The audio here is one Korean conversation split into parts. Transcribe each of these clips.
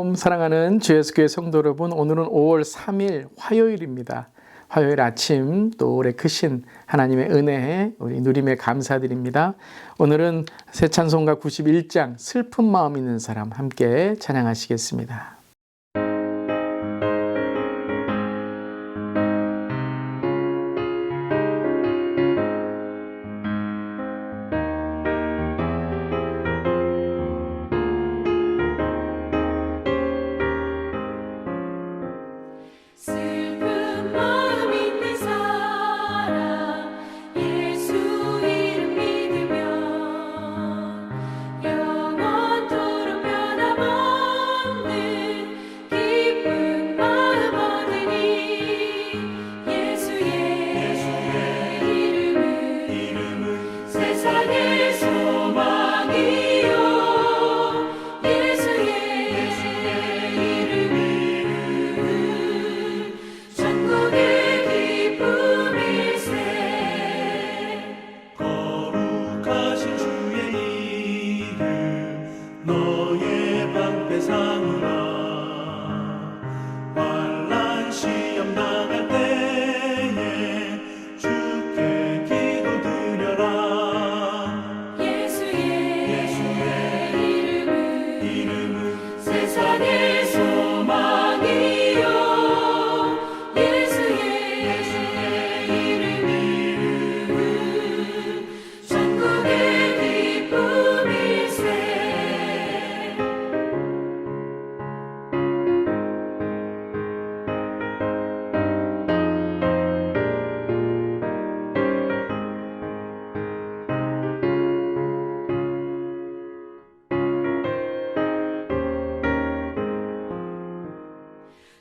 샬롬 사랑하는 주 예수교회 성도 여러분, 오늘은 5월 3일 화요일입니다. 화요일 아침 또 올해 크신 하나님의 은혜에 우리 누림에 감사드립니다. 오늘은 새 찬송가 91장 슬픈 마음 있는 사람 함께 찬양하시겠습니다.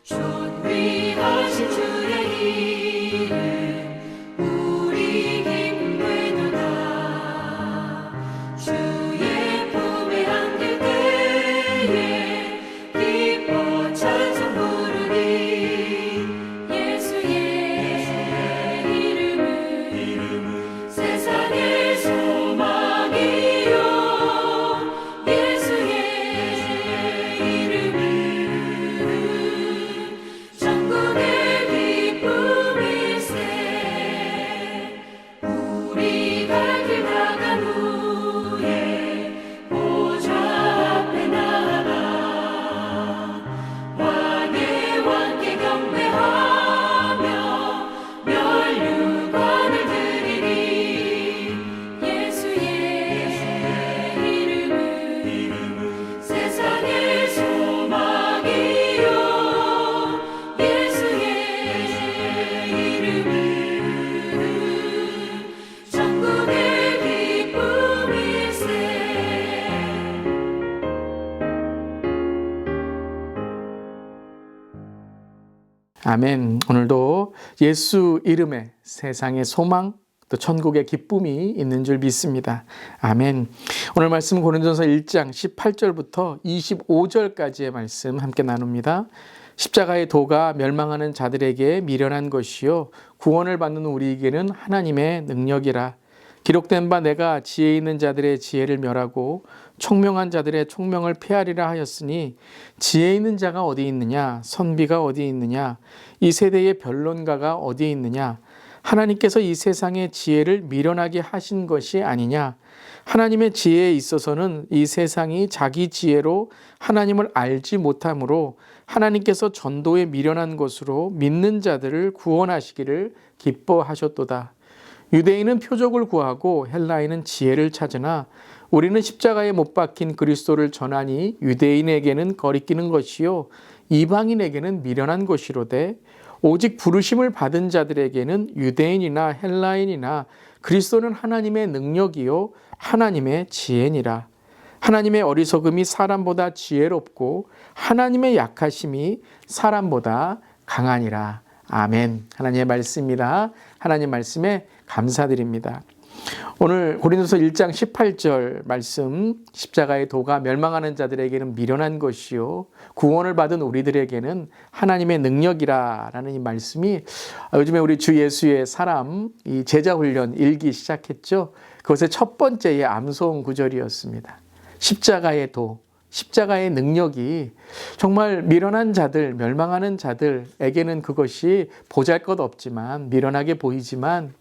존귀하신 주의 이름 우리 기쁨 되도다. 주의 품에 안길 때에 기뻐 찬송 부르리. 예수의 이름은 세상의 소망이요. 예수의 이름은 우리 갈 길 나간 후에 보좌 앞에 나아가 왕의 왕께 경배하며 면류관을 드리리. 예수의 이름은 세상의 소망이요. 예수의 이름은 아멘. 오늘도 예수 이름에 세상의 소망 또 천국의 기쁨이 있는 줄 믿습니다. 아멘. 오늘 말씀 고린도전서 1장 18절부터 25절까지의 말씀 함께 나눕니다. 십자가의 도가 멸망하는 자들에게 미련한 것이요 구원을 받는 우리에게는 하나님의 능력이라. 기록된 바 내가 지혜 있는 자들의 지혜를 멸하고 총명한 자들의 총명을 폐하리라 하였으니 지혜 있는 자가 어디 있느냐? 선비가 어디 있느냐? 이 세대의 변론가가 어디 있느냐? 하나님께서 이 세상의 지혜를 미련하게 하신 것이 아니냐? 하나님의 지혜에 있어서는 이 세상이 자기 지혜로 하나님을 알지 못하므로 하나님께서 전도에 미련한 것으로 믿는 자들을 구원하시기를 기뻐하셨도다. 유대인은 표적을 구하고 헬라인은 지혜를 찾으나 우리는 십자가에 못 박힌 그리스도를 전하니 유대인에게는 거리끼는 것이요 이방인에게는 미련한 것이로되 오직 부르심을 받은 자들에게는 유대인이나 헬라인이나 그리스도는 하나님의 능력이요 하나님의 지혜니라. 하나님의 어리석음이 사람보다 지혜롭고 하나님의 약하심이 사람보다 강하니라. 아멘. 하나님의 말씀입니다. 하나님 말씀에 감사드립니다. 오늘 고린도서 1장 18절 말씀, 십자가의 도가 멸망하는 자들에게는 미련한 것이요 구원을 받은 우리들에게는 하나님의 능력이라 라는 이 말씀이 요즘에 우리 주 예수의 사람 이 제자훈련 일기 시작했죠. 그것의 첫 번째의 암송 구절이었습니다. 십자가의 도, 십자가의 능력이 정말 미련한 자들, 멸망하는 자들에게는 그것이 보잘것없지만, 미련하게 보이지만,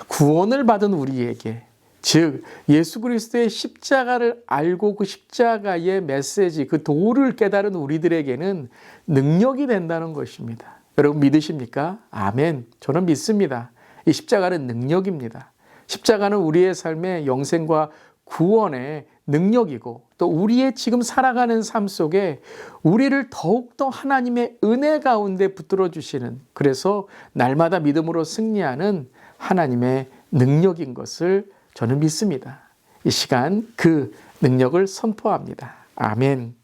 구원을 받은 우리에게, 즉 예수 그리스도의 십자가를 알고 그 십자가의 메시지, 그 도를 깨달은 우리들에게는 능력이 된다는 것입니다. 여러분 믿으십니까? 아멘. 저는 믿습니다. 이 십자가는 능력입니다. 십자가는 우리의 삶의 영생과 구원의 능력이고, 또 우리의 지금 살아가는 삶 속에 우리를 더욱더 하나님의 은혜 가운데 붙들어 주시는, 그래서 날마다 믿음으로 승리하는 하나님의 능력인 것을 저는 믿습니다. 이 시간 그 능력을 선포합니다. 아멘.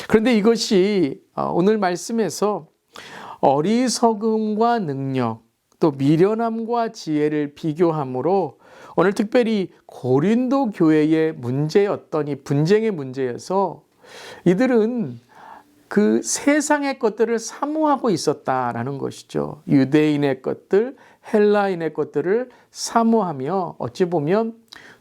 그런데 이것이 오늘 말씀에서 어리석음과 능력, 또 미련함과 지혜를 비교함으로 오늘 특별히 고린도 교회의 문제였던 이 분쟁의 문제에서 이들은 그 세상의 것들을 사모하고 있었다라는 것이죠. 유대인의 것들, 헬라인의 것들을 사모하며 어찌 보면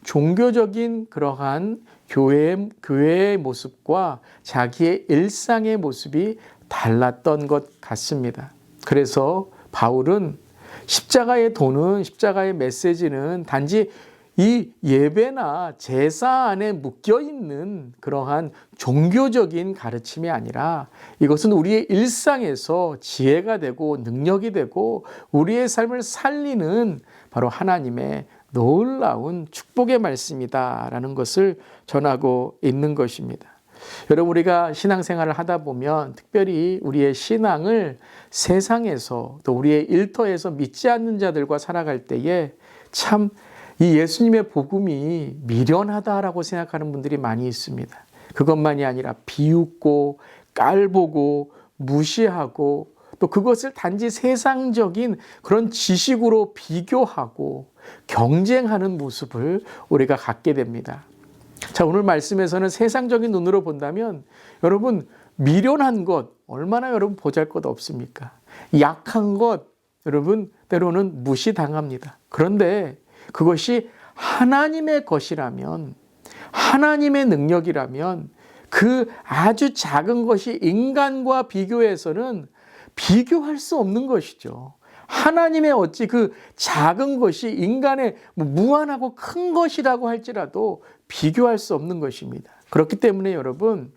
종교적인 그러한 교회의 모습과 자기의 일상의 모습이 달랐던 것 같습니다. 그래서 바울은 십자가의 도는, 십자가의 메시지는 단지 이 예배나 제사 안에 묶여있는 그러한 종교적인 가르침이 아니라 이것은 우리의 일상에서 지혜가 되고 능력이 되고 우리의 삶을 살리는 바로 하나님의 놀라운 축복의 말씀이다라는 것을 전하고 있는 것입니다. 여러분, 우리가 신앙생활을 하다 보면 특별히 우리의 신앙을 세상에서 또 우리의 일터에서 믿지 않는 자들과 살아갈 때에 참 이 예수님의 복음이 미련하다라고 생각하는 분들이 많이 있습니다. 그것만이 아니라 비웃고 깔보고 무시하고 또 그것을 단지 세상적인 그런 지식으로 비교하고 경쟁하는 모습을 우리가 갖게 됩니다. 자, 오늘 말씀에서는 세상적인 눈으로 본다면 여러분 미련한 것 얼마나 여러분 보잘것없습니까? 약한 것 여러분 때로는 무시당합니다. 그런데 그것이 하나님의 것이라면, 하나님의 능력이라면 그 아주 작은 것이 인간과 비교해서는 비교할 수 없는 것이죠. 하나님의 어찌 그 작은 것이 인간의 무한하고 큰 것이라고 할지라도 비교할 수 없는 것입니다. 그렇기 때문에 여러분,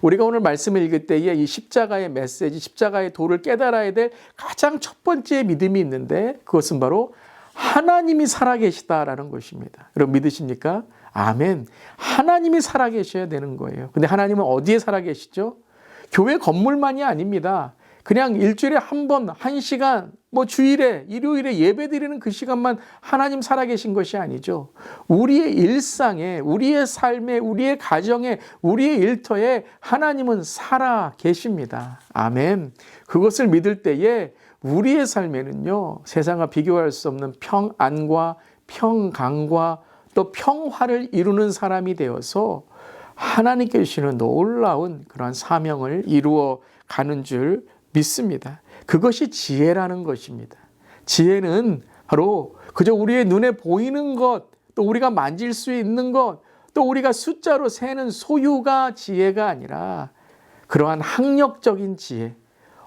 우리가 오늘 말씀을 읽을 때에 이 십자가의 메시지, 십자가의 도를 깨달아야 될 가장 첫 번째 믿음이 있는데 그것은 바로 하나님이 살아계시다라는 것입니다. 여러분 믿으십니까? 아멘. 하나님이 살아계셔야 되는 거예요. 근데 하나님은 어디에 살아계시죠? 교회 건물만이 아닙니다. 그냥 일주일에 한 번, 1시간, 주일에, 일요일에 예배 드리는 그 시간만 하나님 살아계신 것이 아니죠. 우리의 일상에, 우리의 삶에, 우리의 가정에, 우리의 일터에 하나님은 살아계십니다. 아멘. 그것을 믿을 때에 우리의 삶에는요, 세상과 비교할 수 없는 평안과 평강과 또 평화를 이루는 사람이 되어서 하나님께 주시는 놀라운 그러한 사명을 이루어 가는 줄 믿습니다. 그것이 지혜라는 것입니다. 지혜는 바로 그저 우리의 눈에 보이는 것, 또 우리가 만질 수 있는 것, 또 우리가 숫자로 세는 소유가 지혜가 아니라 그러한 학력적인 지혜,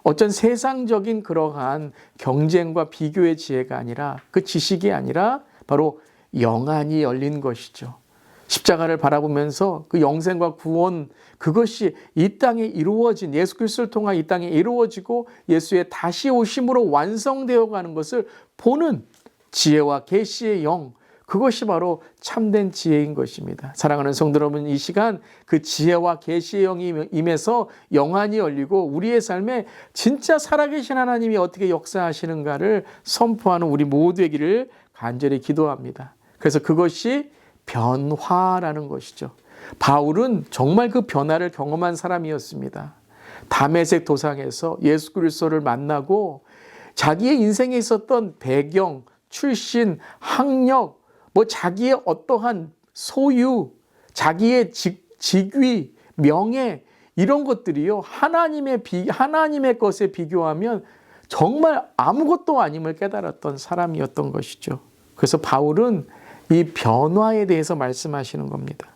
어떤 세상적인 그러한 경쟁과 비교의 지혜가 아니라 그 지식이 아니라 바로 영안이 열린 것이죠. 십자가를 바라보면서 그 영생과 구원, 그것이 이 땅에 이루어진, 예수 그리스도를 통한 이 땅에 이루어지고 예수의 다시 오심으로 완성되어 가는 것을 보는 지혜와 계시의 영, 그것이 바로 참된 지혜인 것입니다. 사랑하는 성도 여러분, 이 시간 그 지혜와 계시의 영이 임해서 영안이 열리고 우리의 삶에 진짜 살아계신 하나님이 어떻게 역사하시는가를 선포하는 우리 모두이기를 간절히 기도합니다. 그래서 그것이 변화라는 것이죠. 바울은 정말 그 변화를 경험한 사람이었습니다. 다메섹 도상에서 예수 그리스도를 만나고 자기의 인생에 있었던 배경, 출신, 학력, 자기의 어떠한 소유, 자기의 직위, 명예 이런 것들이요 하나님의 것에 비교하면 정말 아무것도 아님을 깨달았던 사람이었던 것이죠. 그래서 바울은 이 변화에 대해서 말씀하시는 겁니다.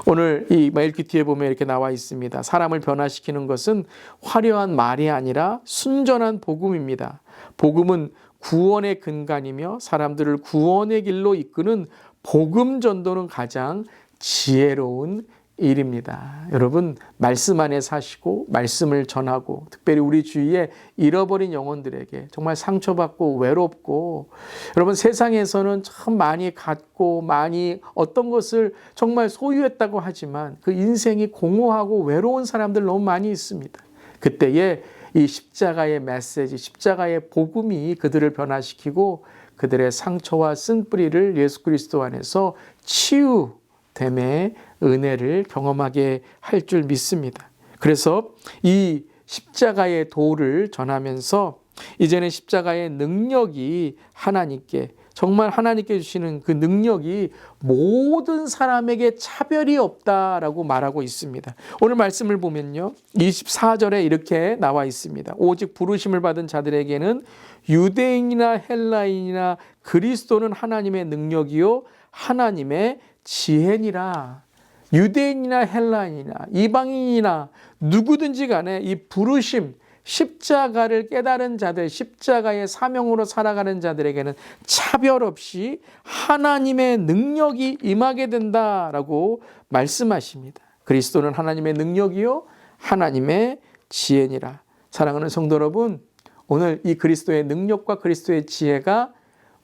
오늘 이 읽기 뒤에 보면 이렇게 나와 있습니다. 사람을 변화시키는 것은 화려한 말이 아니라 순전한 복음입니다. 복음은 구원의 근간이며 사람들을 구원의 길로 이끄는 복음 전도는 가장 지혜로운 일입니다. 여러분, 말씀 안에 사시고 말씀을 전하고 특별히 우리 주위에 잃어버린 영혼들에게 정말 상처받고 외롭고, 여러분 세상에서는 참 많이 갖고 많이 어떤 것을 정말 소유했다고 하지만 그 인생이 공허하고 외로운 사람들 너무 많이 있습니다. 그때에 이 십자가의 메시지, 십자가의 복음이 그들을 변화시키고 그들의 상처와 쓴뿌리를 예수 그리스도 안에서 치유됨의 은혜를 경험하게 할 줄 믿습니다. 그래서 이 십자가의 도를 전하면서 이제는 십자가의 능력이 하나님께, 정말 하나님께 주시는 그 능력이 모든 사람에게 차별이 없다라고 말하고 있습니다. 오늘 말씀을 보면요, 24절에 이렇게 나와 있습니다. 오직 부르심을 받은 자들에게는 유대인이나 헬라인이나 그리스도는 하나님의 능력이요 하나님의 지혜니라. 유대인이나 헬라인이나 이방인이나 누구든지 간에 이 부르심, 십자가를 깨달은 자들, 십자가의 사명으로 살아가는 자들에게는 차별 없이 하나님의 능력이 임하게 된다라고 말씀하십니다. 그리스도는 하나님의 능력이요 하나님의 지혜니라. 사랑하는 성도 여러분, 오늘 이 그리스도의 능력과 그리스도의 지혜가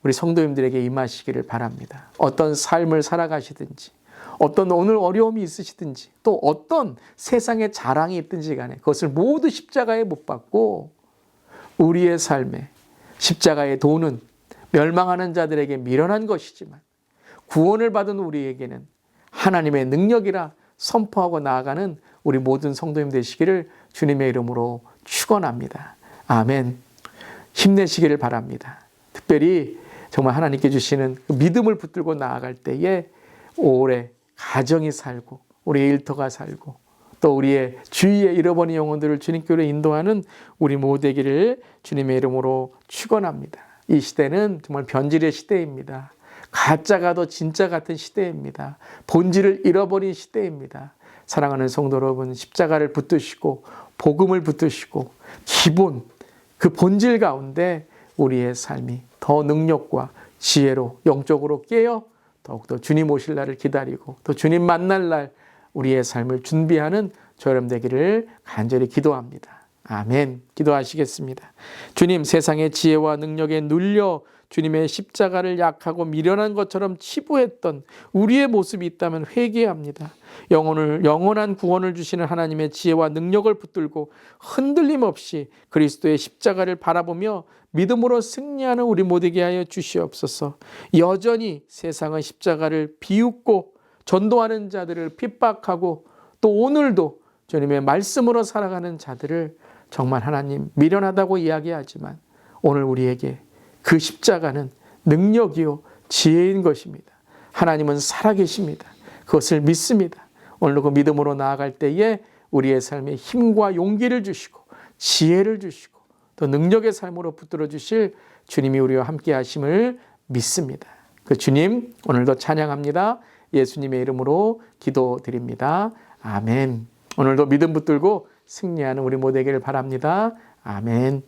우리 성도님들에게 임하시기를 바랍니다. 어떤 삶을 살아가시든지, 어떤 오늘 어려움이 있으시든지, 또 어떤 세상의 자랑이 있든지 간에 그것을 모두 십자가에 못 박고 우리의 삶에 십자가의 도는 멸망하는 자들에게 미련한 것이지만 구원을 받은 우리에게는 하나님의 능력이라 선포하고 나아가는 우리 모든 성도님 되시기를 주님의 이름으로 축원합니다. 아멘. 힘내시기를 바랍니다. 특별히 정말 하나님께 주시는 그 믿음을 붙들고 나아갈 때에 오래 가정이 살고 우리의 일터가 살고 또 우리의 주위에 잃어버린 영혼들을 주님께로 인도하는 우리 모두 되기를 주님의 이름으로 축원합니다. 이 시대는 정말 변질의 시대입니다. 가짜가 더 진짜 같은 시대입니다. 본질을 잃어버린 시대입니다. 사랑하는 성도 여러분, 십자가를 붙드시고 복음을 붙드시고 기본 그 본질 가운데 우리의 삶이 더 능력과 지혜로 영적으로 깨어 더욱더 주님 오실 날을 기다리고 또 주님 만날 날 우리의 삶을 준비하는 저 여러분 되기를 간절히 기도합니다. 아멘. 기도하시겠습니다. 주님, 세상의 지혜와 능력에 눌려 주님의 십자가를 약하고 미련한 것처럼 치부했던 우리의 모습이 있다면 회개합니다. 영원한 구원을 주시는 하나님의 지혜와 능력을 붙들고 흔들림 없이 그리스도의 십자가를 바라보며 믿음으로 승리하는 우리 모두에게 하여 주시옵소서. 여전히 세상의 십자가를 비웃고 전도하는 자들을 핍박하고 또 오늘도 주님의 말씀으로 살아가는 자들을 정말 하나님 미련하다고 이야기하지만 오늘 우리에게 그 십자가는 능력이요 지혜인 것입니다. 하나님은 살아계십니다. 그것을 믿습니다. 오늘 그 믿음으로 나아갈 때에 우리의 삶에 힘과 용기를 주시고 지혜를 주시고 또 능력의 삶으로 붙들어 주실 주님이 우리와 함께 하심을 믿습니다. 그 주님 오늘도 찬양합니다. 예수님의 이름으로 기도드립니다. 아멘. 오늘도 믿음 붙들고 승리하는 우리 모두 되기를 바랍니다. 아멘.